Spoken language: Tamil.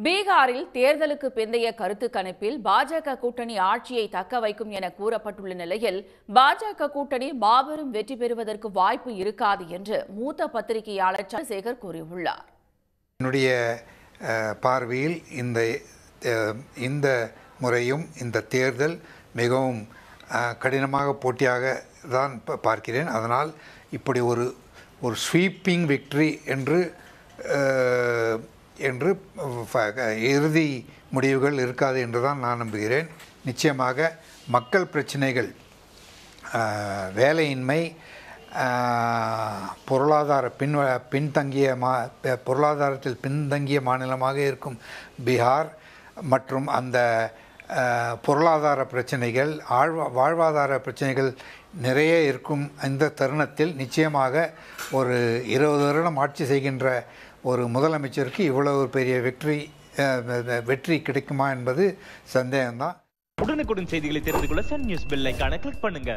பீகாரில் தேர்தலுக்கு பிந்தைய கருத்து கணிப்பில் பாஜக கூட்டணி ஆட்சியை தக்க வைக்கும் என கூறப்பட்டுள்ள நிலையில் பாஜக கூட்டணி மாபெரும் வெற்றி பெறுவதற்கு வாய்ப்பு இருக்காது என்று மூத்த பத்திரிகையாளர் சந்திரசேகர் கூறியுள்ளார். என்னுடைய பார்வையில் இந்த முறையும் இந்த தேர்தல் மிகவும் கடினமாக போட்டியாக தான் பார்க்கிறேன். அதனால் இப்படி ஒரு ஸ்வீப்பிங் விக்டரி என்று இறுதி முடிவுகள் இருக்காது என்று தான் நான் நம்புகிறேன். நிச்சயமாக மக்கள் பிரச்சனைகள், வேலையின்மை, பொருளாதாரத்தில் பின்தங்கிய மாநிலமாக இருக்கும் பீகார் மற்றும் அந்த பொருளாதார பிரச்சனைகள், வாழ்வாதார பிரச்சனைகள் நிறைய இருக்கும் இந்த தருணத்தில் நிச்சயமாக ஒரு 20 வருடம் ஆட்சி செய்கின்ற ஒரு முதலமைச்சருக்கு இவ்வளவு பெரிய வெற்றி கிடைக்குமா என்பது சந்தேகம்தான். உடனுக்குடன் செய்திகளை தெரிந்து கொள்ள சன் நியூஸ் பெல் ஐகானை கிளிக் பண்ணுங்க.